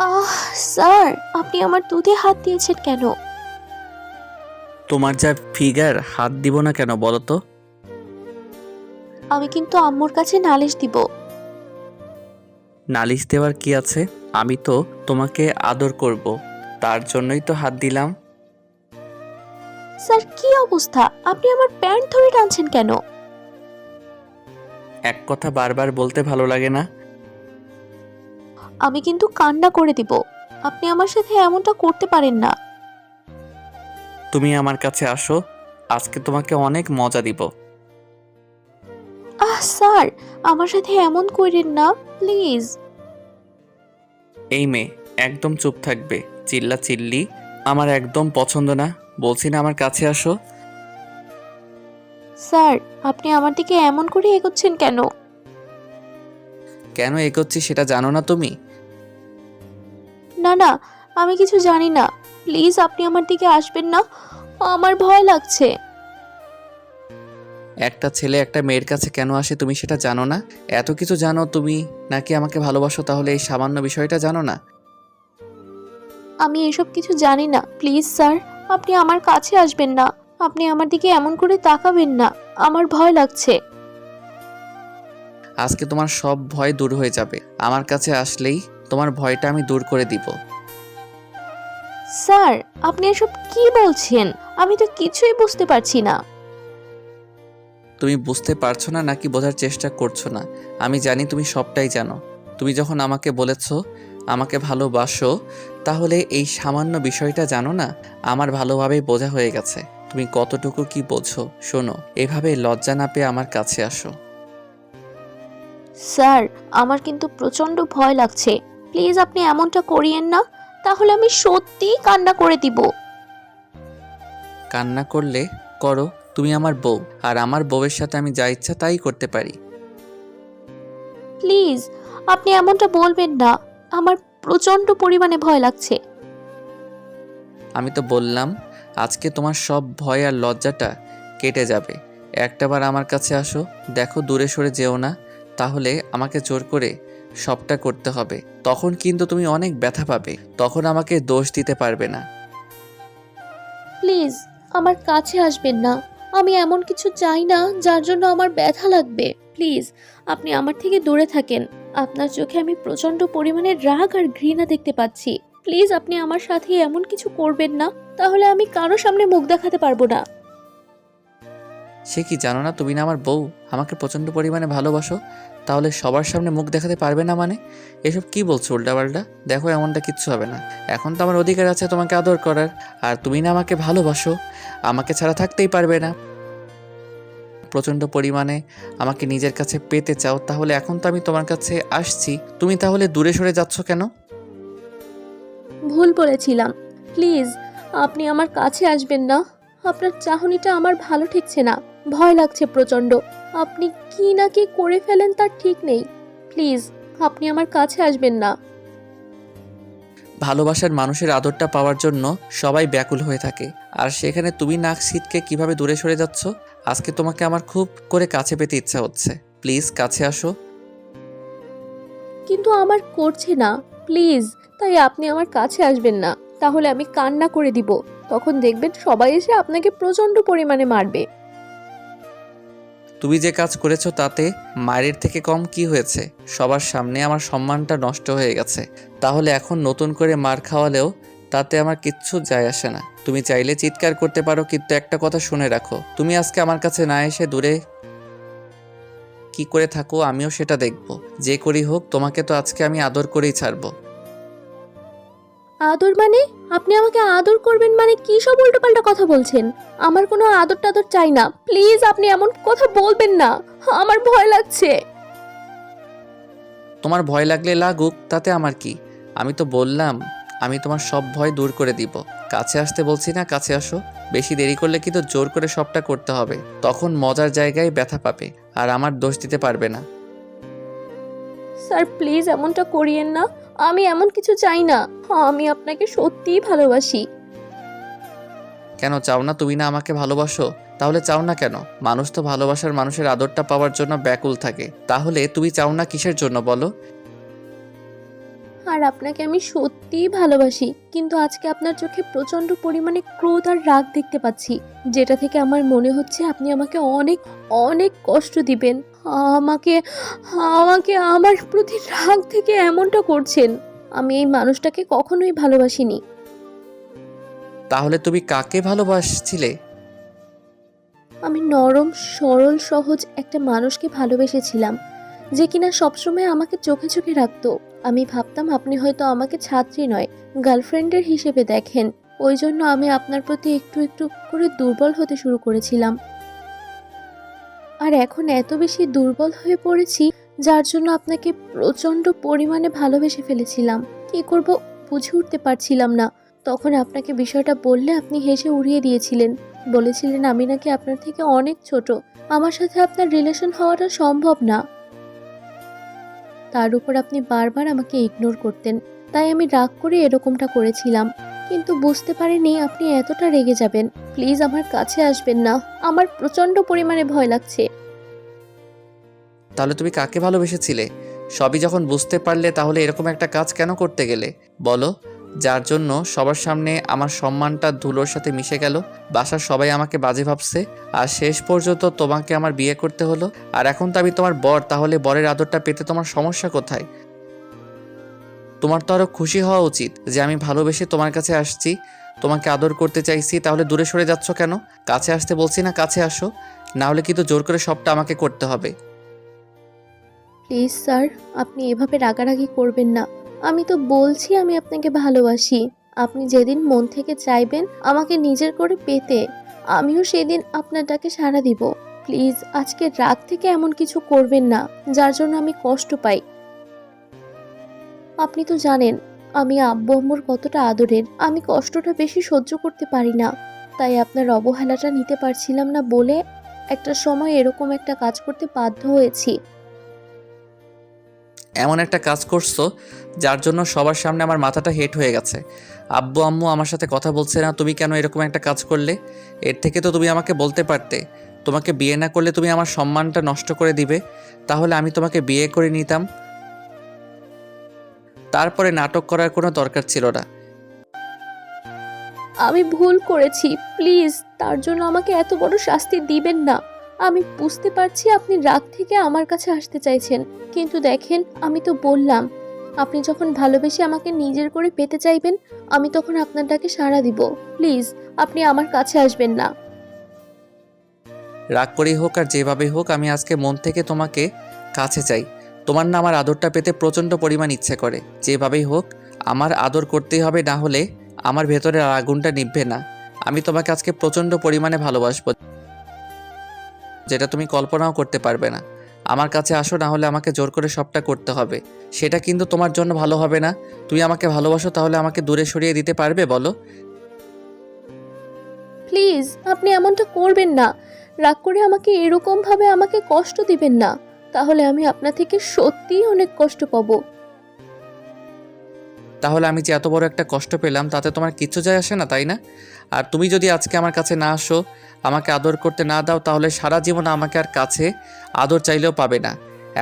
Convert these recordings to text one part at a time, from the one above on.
আহ sir, আপনি আমার দুধে হাত দিয়েছেন কেন? তোমার যা ফিগার, হাত দিব না কেন বলো তো? আমি কিন্তু আম্মুর কাছে নালিশ দিব। নালিশ দেওয়ার কি আছে? আমি তো তোমাকে আদর করব, তার জন্যই তো হাত দিলাম। স্যার, কি অবস্থা? আপনি আমার প্যান্ট ধরে টানছেন কেন? এক কথা বারবার বলতে ভালো লাগে না। আমি কিন্তু কান্না করে দিব। আপনি আমার সাথে এমনটা করতে পারেন না। তুমি আমার কাছে আসো, আজকে তোমাকে অনেক মজা দিব। স্যার, আমার সাথে এমন করেন না, প্লিজ। এই মেয়ে, একদম চুপ থাকবে। চিল্লা চিল্লি আমার একদম পছন্দ না। বলছি না আমার কাছে আসো। স্যার, আপনি আমার দিকে এমন করে এগোচ্ছেন কেন? কেন এগোচ্ছি সেটা জানো না তুমি? না না, আমি কিছু জানি না। প্লিজ আপনি আমার দিকে আসবেন না, আমার ভয় লাগছে। একটা ছেলে একটা মেয়ের কাছে কেন আসে তুমি সেটা জানো না? এত কিছু জানো তুমি, নাকি আমাকে ভালোবাসো তাহলে এই সামান্য বিষয়টা জানো না? আমি এসব কিছু জানি না। প্লিজ স্যার, আপনি আমার কাছে আসবেন না। আপনি আমার দিকে এমন করে তাকাবেন না, আমার ভয় লাগছে। আজকে তোমার সব ভয় দূর হয়ে যাবে। আমার কাছে আসলেই তোমার ভয়টা আমি দূর করে দিব। স্যার, আপনি এসব কি বলছেন? আমি তো কিছুই বুঝতে পারছি না। তুমি বুঝতে পারছো না নাকি বোঝার চেষ্টা করছো না? আমি জানি তুমি সবটাই জানো। তুমি যখন আমাকে বলেছো আমাকে ভালোবাসো, তাহলে এই সামান্য বিষয়টা জানো না? আমার ভালোভাবেই বোঝা হয়ে গেছে তুমি কতটুকু কি বোঝো। শোনো, এভাবে লজ্জা না পেয়ে আমার কাছে আসো। স্যার, আমার কিন্তু প্রচন্ড ভয় লাগছে। প্লিজ আপনি এমনটা করিয়েন না, তাহলে আমি সত্যিই কান্না করে দিব। কান্না করলে করো, তুমি আমার বউ, আর আমার বউয়ের সাথে আমি যা ইচ্ছা তাই করতে পারি। প্লিজ আপনি এমনটা বলবেন না, আমার প্রচন্ড পরিমাণে ভয় লাগছে। আমি তো বললাম আজকে তোমার সব ভয় আর লজ্জাটা কেটে যাবে। একটাবার আমার কাছে আসো, দেখো দূরে সরে যেও না, তাহলে আমাকে জোর করে সবটা করতে হবে। তখন কিন্তু তুমি অনেক ব্যথা পাবে, তখন আমাকে দোষ দিতে পারবে না। প্লিজ আমার কাছে আসবেন না। আমি এমন কিছু চাই না যার জন্য আমার ব্যথা লাগবে। প্লিজ আপনি আমার থেকে দূরে থাকেন। আপনার চোখে আমি প্রচন্ড পরিমাণে রাগ আর ঘৃণা দেখতে পাচ্ছি। প্লিজ আপনি আমার সাথে এমন কিছু করবেন না, তাহলে আমি কারো সামনে মুখ দেখাতে পারবো না। সে কি জানো না তুমি না আমার বউ, আমাকে প্রচণ্ড পরিমাণে ভালোবাসো, তাহলে সবার সামনে মুখ দেখাতে পারবে না মানে? এসব কি বলছো উল্টাপাল্টা? দেখো এমনটা কিচ্ছু হবে না। এখন তো আমার অধিকার আছে তোমাকে আদর করার, আর তুমি না আমাকে ভালোবাসো, আমাকে ছাড়া থাকতেই পারবে না। প্রচণ্ড পরিমাণে আমাকে নিজের কাছে পেতে চাও, তাহলে এখন তো আমি তোমার কাছে আসছি, তুমি তাহলে দূরে সরে যাচ্ছ কেন? ভুল বলেছিলাম। প্লিজ আপনি আমার কাছে আসবেন না। আপনার চাহনিটা আমার ভালো ঠেকছে না। ভয় লাগছে প্রচন্ড। আপনি কি না কি করে ফেলেন তার ঠিক নেই। প্লিজ আপনি আমার কাছে আসবেন না। ভালোবাসার মানুষের আদরটা পাওয়ার জন্য সবাই ব্যাকুল হয়ে থাকে, আর সেখানে তুমি নাক ছিটকে কিভাবে দূরে সরে যাচ্ছ? আজকে তোমাকে আমার খুব করে কাছে পেতে ইচ্ছা হচ্ছে, প্লিজ কাছে আসো। কিন্তু আমার করছে না। প্লিজ, তাই আপনি আমার কাছে আসবেন না। তাহলে আমি কান্না করে দিব। তখন দেখবেন সবাই এসে আপনাকে প্রচন্ড পরিমাণে মারবে। তুমি যে কাজ করেছো তাতে মায়ের থেকে কম কি হয়েছে? সবার সামনে আমার সম্মানটা নষ্ট হয়ে গেছে, তাহলে এখন নতুন করে মার খাওয়ালেও তাতে আমার কিচ্ছু যায় আসে না। তুমি চাইলে চিৎকার করতে পারো, কিন্তু একটা কথা শুনে রাখো, তুমি আজকে আমার কাছে না এসে দূরে কি করে থাকো আমিও সেটা দেখব। যে করি হোক, তোমাকে তো আজকে আমি আদর করেই ছাড়বো। আদর মানে? আপনি আমাকে আদর করবেন মানে কি সব উল্টোপাল্টা কথা বলছেন? আমার কোনো আদর টাদর চাই না। প্লিজ আপনি এমন কথা বলবেন না, আমার ভয় লাগছে। তোমার ভয় লাগলে লাগুক, তাতে আমার কি? আমি তো বললাম আমি তোমার সব ভয় দূর করে দিব। কাছে আসতে বলছি না, কাছে আসো। বেশি দেরি করলে কিন্তু জোর করে সবটা করতে হবে, তখন মজার জায়গায় ব্যথা পাবে, আর আমার দোষ দিতে পারবে না। স্যার প্লিজ এমনটা করিয়েন না। আমি এমন কিছু চাই না। আমি আপনাকে সত্যিই ভালোবাসি। কেন চাও না? তুমি না আমাকে ভালোবাসো, তাহলে চাও না কেন? মানুষ তো ভালোবাসার মানুষের আদরটা পাওয়ার জন্য ব্যাকুল থাকে, তাহলে তুমি চাও না কিসের জন্য বলো? আর আপনাকে আমি সত্যিই ভালোবাসি, কিন্তু আজকে আপনার চোখে প্রচন্ড পরিমাণে ক্রোধ আর রাগ দেখতে পাচ্ছি, যেটা থেকে আমার মনে হচ্ছে আপনি আমাকে অনেক অনেক কষ্ট দিবেন। আমাকে আমাকে আমার প্রতি রাগ থেকে এমনটা করছেন। আমি এই মানুষটাকে কখনোই ভালোবাসিনি। তাহলে তুমি কাকে ভালোবাসছিলে? আমি নরম সরল সহজ একটা মানুষকে ভালোবেসেছিলাম, যে কিনা সবসময় আমাকে চোখে চোখে রাখতো। আমি ভাবতাম আপনি হয়তো আমাকে ছাত্রী নয়, গার্লফ্রেন্ডের হিসেবে দেখেন। ওই জন্য আমি আপনার প্রতি একটু একটু করে দুর্বল হতে শুরু করেছিলাম। আর এখন এত বেশি দুর্বল হয়ে পড়েছি, যার জন্য আপনাকে প্রচন্ড পরিমাণে ভালোবেসে ফেলেছিলাম। কি করব বুঝে উঠতে পারছিলাম না। তখন আপনাকে বিষয়টা বললে আপনি হেসে উড়িয়ে দিয়েছিলেন, বলেছিলেন আমি নাকি আপনার থেকে অনেক ছোট, আমার সাথে আপনার রিলেশন হওয়াটা সম্ভব না। তার উপর আপনি বারবার আমাকে ইগনোর করতেন, তাই আমি রাগ করে এরকমটা করেছিলাম। কিন্তু বুঝতে পারিনি আপনি এতটা রেগে যাবেন। প্লিজ আমার কাছে আসবেন না, আমার প্রচন্ড পরিমাণে ভয় লাগছে। তাহলে তুমি কাকে ভালোবেসেছিলে? সবই যখন বুঝতে পারলে তাহলে এরকম একটা কাজ কেন করতে গেলে বলো, যার জন্য সবার সামনে আমার সম্মানটা ধুলোর সাথে মিশে গেল, বাসার সবাই আমাকে বাজে ভাবছে, আর শেষ পর্যন্ত তোমাকে আমার বিয়ে করতে হলো। আর এখন তো আমি তোমার বর, তাহলে বরের আদরটা পেতে তোমার সমস্যা কোথায়? তোমার তো আরও খুশি হওয়া উচিত যে আমি ভালোবেসে তোমার কাছে আসছি, তোমাকে আদর করতে চাইছি। তাহলে দূরে সরে যাচ্ছ কেন? কাছে আসতে বলছি না, কাছে আসো, না হলে কিন্তু জোর করে সবটা আমাকে করতে হবে। প্লিজ স্যার, আপনি এভাবে রাগারাগি করবেন না। আমি তো বলছি আমি আপনাকে ভালোবাসি। আপনি যেদিন মন থেকে চাইবেন আমাকে নিজের করে পেতে, আমিও সেদিন আপনার ডাকে সাড়া দিব। প্লিজ আজকের রাত থেকে এমন কিছু করবেন না যার জন্য আমি কষ্ট পাই। আপনি তো জানেন আমি আব্বু আম্মুর কতটা আদরের, আমি কষ্টটা বেশি সহ্য করতে পারি না। তাই আপনার অবহেলাটা নিতে পারছিলাম না বলে একটা সময় এরকম একটা কাজ করতে বাধ্য হয়েছি। এমন একটা কাজ করছো যার জন্য সবার সামনে আমার মাথাটা হেট হয়ে গেছে। আব্বু আম্মু আমার সাথে কথা বলছে না, তুমি কেন এরকম একটা কাজ করলে? এর থেকে তো তুমি আমাকে বলতে পারতে, তোমাকে বিয়ে না করলে তুমি আমার সম্মানটা নষ্ট করে দিবে, তাহলে আমি তোমাকে বিয়ে করে নিতাম। তারপরে নাটক করার কোনো দরকার ছিল না। আমি ভুল করেছি, প্লিজ তার জন্য আমাকে এত বড় শাস্তি দিবেন না। আমি বুঝতে পারছি আপনি রাগ থেকে আমার কাছে আসতে চাইছেন, কিন্তু দেখেন আমি তো বললাম আপনি যখন ভালোবেসে আমাকে নিজের করে পেতে চাইবেন আমি তখন আপনার ডাকে সাড়া দিব। প্লিজ আপনি আমার কাছে আসবেন না। রাগ করেই হোক আর যেভাবেই হোক, আমি আজকে মন থেকে তোমাকে কাছে চাই। তোমার না আমার আদরটা পেতে প্রচণ্ড পরিমাণ ইচ্ছে করে। যেভাবেই হোক আমার আদর করতেই হবে, না হলে আমার ভেতরের আগুনটা নিভবে না। আমি তোমাকে আজকে প্রচণ্ড পরিমাণে ভালোবাসবো, যেটা তুমি কল্পনাও করতে পারবে না। আমার কাছে আসো, না হলে আমাকে জোর করে সবটা করতে হবে। সেটা কিন্তু তোমার জন্য ভালো হবে না। তুমি আমাকে ভালোবাসো, তাহলে আমাকে দূরে সরিয়ে দিতে পারবে বলো? প্লিজ আপনি এমনটা করবেন না। রাগ করে আমাকে এরকম ভাবে আমাকে কষ্ট দিবেন না, তাহলে আমি আপনার থেকে সত্যিই অনেক কষ্ট পাবো। তাহলে আমি যে এত বড় একটা কষ্ট পেলাম তাতে তোমার কিচ্ছু যায় আসে না, তাই না? আর তুমি যদি আজকে আমার কাছে না আসো, আমাকে আদর করতে না দাও, তাহলে সারা জীবন আমাকে আর কাছে আদর চাইলেও পাবে না।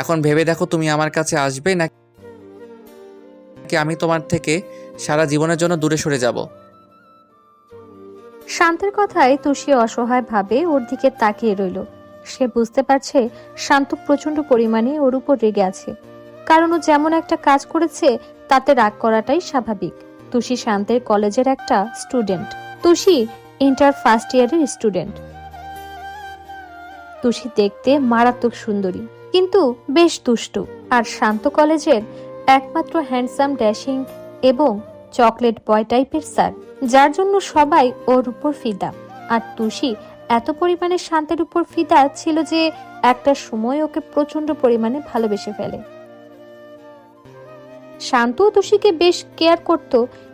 এখন ভেবে দেখো, তুমি আমার কাছে আসবে নাকি আমি তোমার থেকে সারা জীবনের জন্য দূরে সরে যাব? শান্তের কথায় তুষি অসহায়ভাবে ওর দিকে তাকিয়ে রইল। সে বুঝতে পারছে শান্ত প্রচন্ড পরিমাণে ওর উপর রেগে আছে, কারণ ও যেমন একটা কাজ করেছে তাতে রাগ করাটাই স্বাভাবিক। তুষি শান্তের কলেজের একটা স্টুডেন্ট। তুষি ইন্টার ফার্স্ট ইয়ারের স্টুডেন্ট। তুষি দেখতে মারাত্মক সুন্দরী, কিন্তু বেশ দুষ্টু। আর শান্ত কলেজের একমাত্র হ্যান্ডসাম, ড্যাশিং এবং চকলেট বয় টাইপের স্যার, যার জন্য সবাই ওর উপর ফিদা। আর তুষি এত পরিমাণে শান্তের উপর ফিদা ছিল যে একটা সময় ওকে প্রচন্ড পরিমাণে ভালোবেসে ফেলে। শান্ত তুষিকে বেশ কেয়ার করত,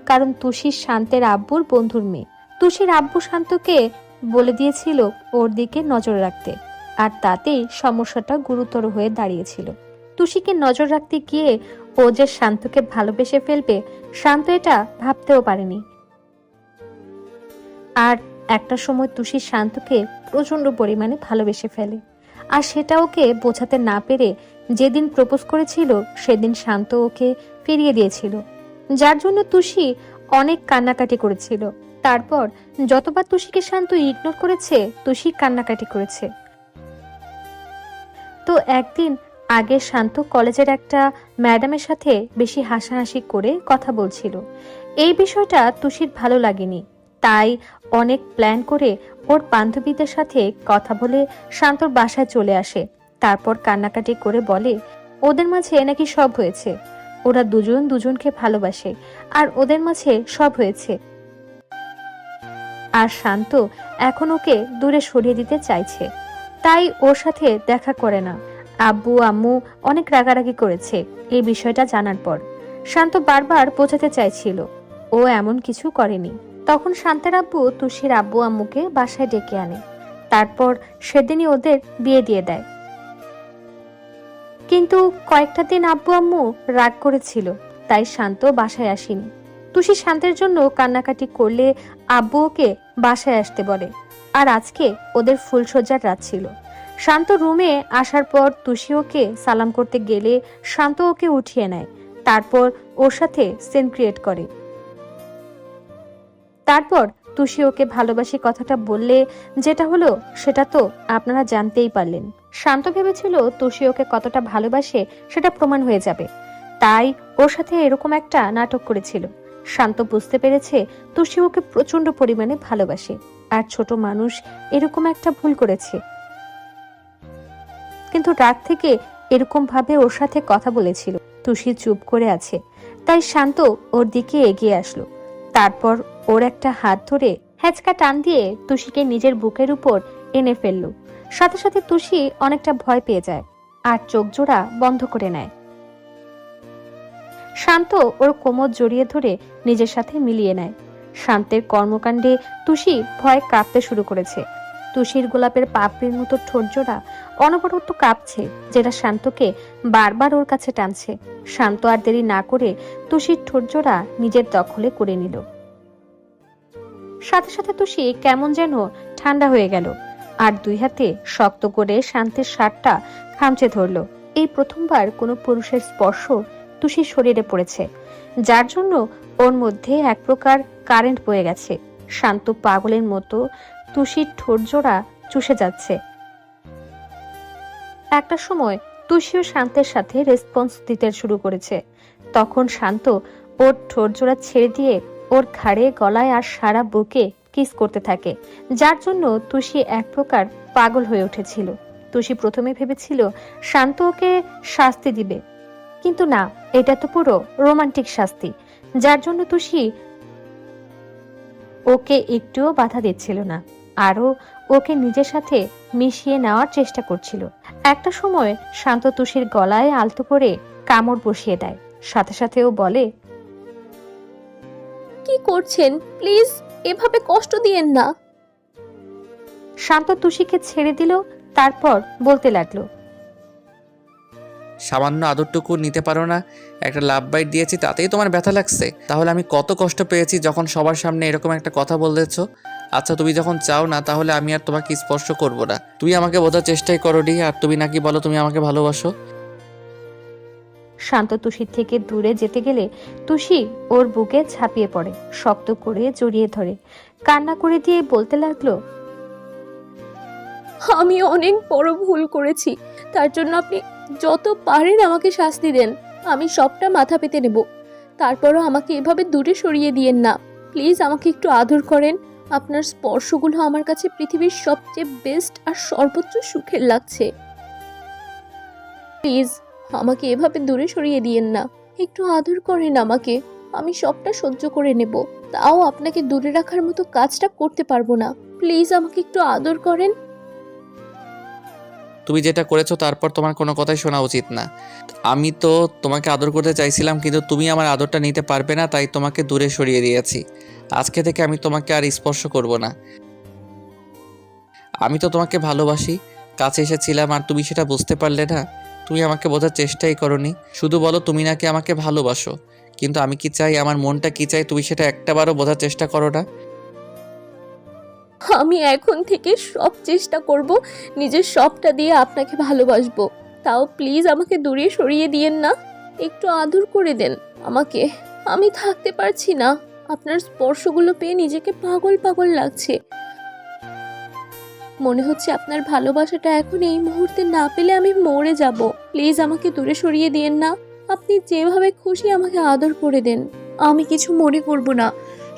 কারণ তুষি শান্তের আব্বুর বন্ধুর মেয়ে। তুষির আব্বু শান্তকে বলে দিয়েছিল ওর দিকে নজর রাখতে, আর তাতেই সমস্যাটা গুরুতর হয়ে দাঁড়িয়েছিল। তুষিকে নজর রাখতে গিয়ে ও যে শান্তকে ভালোবেসে ফেলবে, শান্ত এটা ভাবতেও পারেনি। আর একটা সময় তুষি শান্তকে প্রচন্ড পরিমাণে ভালোবেসে ফেলে, আর সেটা ওকে বোঝাতে না পেরে যেদিন প্রপোজ করেছিল সেদিন শান্ত ওকে ফিরিয়ে দিয়েছিল, যার জন্য তুষি অনেক কান্নাকাটি করেছিল। তারপর যতবার তুষিকে শান্ত ইগনোর করেছে, তুষি কান্নাকাটি করেছে। তো একদিন আগে শান্ত কলেজের একটা ম্যাডামের সাথে বেশি হাসাহাসি করে কথা বলছিল। এই বিষয়টা তুষির ভালো লাগেনি, তাই অনেক প্ল্যান করে ওর বান্ধবীদের সাথে কথা বলে শান্তর বাসায় চলে আসে। তারপর কান্নাকাটি করে বলে ওদের মাঝে নাকি সব হয়েছে, ওরা দুজন দুজনকে ভালোবাসে আর ওদের মাঝে সব হয়েছে। আর শান্ত এখন ওকে দূরে সরিয়ে দিতে চাইছে, তাই ওর সাথে দেখা করে না। আব্বু আম্মু অনেক রাগারাগি করেছে এই বিষয়টা জানার পর। শান্ত বারবার বোঝাতে চাইছিল ও এমন কিছু করেনি। তখন শান্তের আব্বু তুষির আব্বু আম্মুকে বাসায় ডেকে আনে। তারপর সেদিনই ওদের বিয়ে দিয়ে দেয়। কিন্তু কয়েকটা দিন আব্বু আম্মু রাগ করেছিল, তাই শান্ত বাসায় আসেনি। তুষি শান্তের জন্য কান্নাকাটি করলে আব্বু ওকে বাসায় আসতে বলে। আর আজকে ওদের ফুলসজ্জার রাত ছিল। শান্ত রুমে আসার পর তুষি ওকে সালাম করতে গেলে শান্ত ওকে উঠিয়ে নেয়। তারপর ওর সাথে সিন ক্রিয়েট করে। তারপর তুষি ওকে ভালোবাসি কথাটা বললে যেটা হলো সেটা তো আপনারা জানতেই পারলেন। শান্ত ভেবেছিল তুষি ওকে কতটা ভালোবাসে সেটা প্রমাণ হয়ে যাবে, তাই ওর সাথে এরকম একটা নাটক করেছিল। শান্ত বুঝতে পেরেছে তুষি ওকে প্রচন্ড পরিমাণে ভালোবাসে, আর ছোট মানুষ এরকম একটা ভুল করেছে। কিন্তু রাগ থেকে এরকম ভাবে ওর সাথে কথা বলেছিল। তুষি চুপ করে আছে, তাই শান্ত ওর দিকে এগিয়ে আসলো। তারপর ওর একটা হাত ধরে হ্যাচকা টান দিয়ে তুষিকে নিজের বুকের উপর এনে ফেললো। সাথে সাথে তুষি অনেকটা ভয় পেয়ে যায় আর চোখ জোড়া বন্ধ করে নেয়। শান্ত ওর কোমর জড়িয়ে ধরে নিজের সাথে মিলিয়ে নেয়। শান্তের কর্মকাণ্ডে তুষি ভয় কাঁপতে শুরু করেছে। তুষির গোলাপের পাপড়ির মতো ঠোঁট জোড়া অনবরত কাঁপছে, যেটা শান্তকে বারবার ওর কাছে টানছে। শান্ত আর দেরি না করে তুষির ঠোঁট জোড়া নিজের দখলে করে নিল। সাথে সাথে তুষি কেমন যেন ঠান্ডা হয়ে গেল আর দুই হাতে শক্ত করে শান্তের শার্টটা খামচে ধরলো। এই প্রথমবার কোনো পুরুষের স্পর্শ তুষির শরীরে পড়েছে, যার জন্য ওর মধ্যে এক প্রকার কারেন্ট বয়ে গেছে। শান্ত পাগলের মতো তুষির ঠোঁট জোড়া চুষে যাচ্ছে। একটা সময় তুষিও শান্তের সাথে রেসপন্স দিতে শুরু করেছে। তখন শান্ত ওর ঠোঁট জোড়া ছেড়ে দিয়ে ওর ঘাড়ে, গলায় আর সারা বুকে কিস করতে থাকে, যার জন্য তুষি এক প্রকার পাগল হয়ে উঠেছিল। তুষি প্রথমে ভেবেছিল শান্ত ওকে শাস্তি দিবে, কিন্তু না, এটা তো পুরো রোমান্টিক শাস্তি, যার জন্য তুষি ওকে একটুও বাধা দিচ্ছিল না, আরো ওকে নিজের সাথে মিশিয়ে নেওয়ার চেষ্টা করছিল। একটা সময় শান্ত তুষির গলায় আলতো করে কামড় বসিয়ে দেয়। সাথে সাথে ও বলে, কি করছেন? প্লিজ এভাবে কষ্ট দিয়েন না। শান্ত তুষিকে ছেড়ে দিল। তারপর বলতে লাগলো, সামান্য আদরটুকু নিতে পারো না? একটা লাভ বাইট দিয়েছি তাতেই তোমার ব্যথা লাগছে? তাহলে আমি কত কষ্ট পেয়েছি যখন সবার সামনে এরকম একটা কথা বলেছ। আচ্ছা, তুমি যখন চাও না তাহলে আমি আর তোমাকে স্পর্শ করব না। তুমি আমাকে বোঝার চেষ্টাই করোনি, আর তুমি নাকি বলো তুমি আমাকে ভালোবাসো। শান্ত তুষির থেকে দূরে যেতে গেলে তুষি ওর বুকে ঝাঁপিয়ে পড়ে, শক্ত করে জড়িয়ে ধরে কান্না করে দিয়ে বলতে লাগলো, আমি অনেক বড় ভুল করেছি, তার জন্য আপনি যত পারেন আমাকে শাস্তি দেন, আমি সবটা মাথা পেতে নেব। তারপরও আমাকে এভাবে দূরে সরিয়ে দিয়েন না। প্লিজ আমাকে একটু আদর করেন। আপনার স্পর্শগুলো আমার কাছে পৃথিবীর সবচেয়ে বেস্ট আর সর্বোচ্চ সুখের লাগছে। প্লিজ আমাকে এভাবে দূরে সরিয়ে দিয়েন না, একটু আদর করেন আমাকে। আমি সবটা সহ্য করে নেব, তাও আপনাকে দূরে রাখার মতো কাজটা করতে পারবো না। প্লিজ আমাকে একটু আদর করেন। তুমি যেটা করেছো তারপর তোমার কোনো কথাই শোনা উচিত না। আমি তো তোমাকে আদর করতে চাইছিলাম, কিন্তু তুমি আমার আদরটা নিতে পারবে না, তাই তোমাকে দূরে সরিয়ে দিয়েছি। আজকে থেকে আমি তোমাকে আর স্পর্শ করব না। আমি তো তোমাকে ভালোবাসি, কাছে এসেছিলাম, আর তুমি সেটা বুঝতে পারলে না। তুমি আমাকে বোঝার চেষ্টাই করোনি, শুধু বলো তুমি নাকি আমাকে ভালোবাসো। কিন্তু আমি কি চাই, আমার মনটা কি চাই, তুমি সেটা একটাবারও বোঝার চেষ্টা করো না। আমি এখন থেকে সব চেষ্টা করব নিজের সবটা দিয়ে আপনাকে ভালোবাসবো। তাও প্লিজ আমাকে দূরে সরিয়ে দিয়েন না, একটু আদর করে দেন। আমি থাকতে পারছি না। আপনার স্পর্শগুলো পেয়ে নিজেকে পাগল পাগল লাগছে। মনে হচ্ছে আপনার ভালোবাসাটা এখন এই মুহূর্তে না পেলে আমি মরে যাব। প্লিজ আমাকে দূরে সরিয়ে দিয়েন না। আপনি যেভাবে খুশি আমাকে আদর করে দেন। আমি কিছু মনে করব না।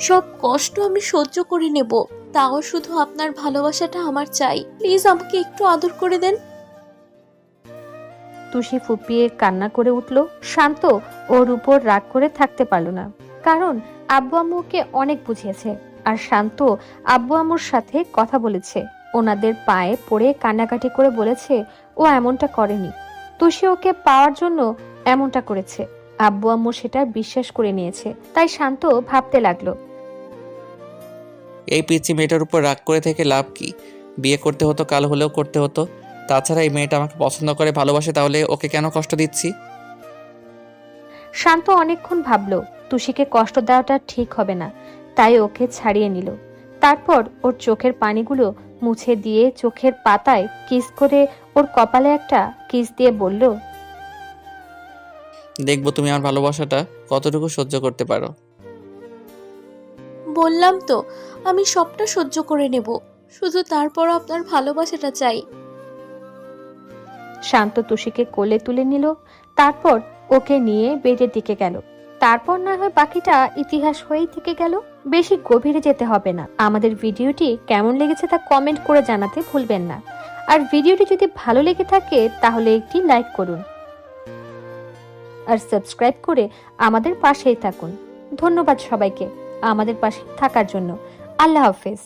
সব কষ্ট আমি সহ্য করে নেব। তাও শুধু আপনার ভালোবাসাটা আমার চাই। প্লিজ আমাকে একটু আদর করে দেন। তুষি ফুপিয়ে কান্না করে উঠল। শান্ত ওর উপর রাগ করে থাকতে পারল না, কারণ আব্বু আম্মুকে অনেক বুঝিয়েছে। আর শান্ত আব্বু আম্মুর সাথে কথা বলেছে, ওনাদের পায়ে পড়ে কান্নাকাটি করে বলেছে ও এমনটা করেনি, তুষি ওকে পাওয়ার জন্য এমনটা করেছে। আব্বু আম্মু সেটা বিশ্বাস করে নিয়েছে। তাই শান্ত ভাবতে লাগলো, এই পিচ্চি মেয়েটার উপর রাগ করে থেকে লাভ কি? বিয়ে করতে হতো, কাল হলেও করতে হতো। তাছাড়া এই মেয়েটা আমাকে পছন্দ করে, ভালোবাসে, তাহলে ওকে কেন কষ্ট দিচ্ছি? শান্ত অনেকক্ষণ ভাবলো তুষিকে কষ্ট দেওয়াটা ঠিক হবে না, তাই ওকে ছাড়িয়ে নিল। তারপর ওর চোখের পানিগুলো মুছে দিয়ে চোখের পাতায় কিস করে ওর কপালে একটা কিস দিয়ে বলল, দেখবো তুমি আমার ভালোবাসাটা কতটুকু সহ্য করতে পারো। বললাম তো আমি সবটা সহ্য করে নেব। শুধু তারপর আপনার ভালোবাসাটা চাই। শান্ত তুষিকে কোলে তুলে নিল। তারপর ওকে নিয়ে বেডের দিকে গেল। তারপর না হয় বাকিটা ইতিহাস হয়েই থেকে গেল। বেশি গভীরে যেতে হবে না। আমাদের ভিডিওটি কেমন লেগেছে তা কমেন্ট করে জানাতে ভুলবেন না। আর ভিডিওটি যদি ভালো লেগে থাকে তাহলে একটি লাইক করুন আর সাবস্ক্রাইব করে আমাদের পাশেই থাকুন। ধন্যবাদ সবাইকে আমাদের পাশে থাকার জন্য। আল্লাহ হাফেজ।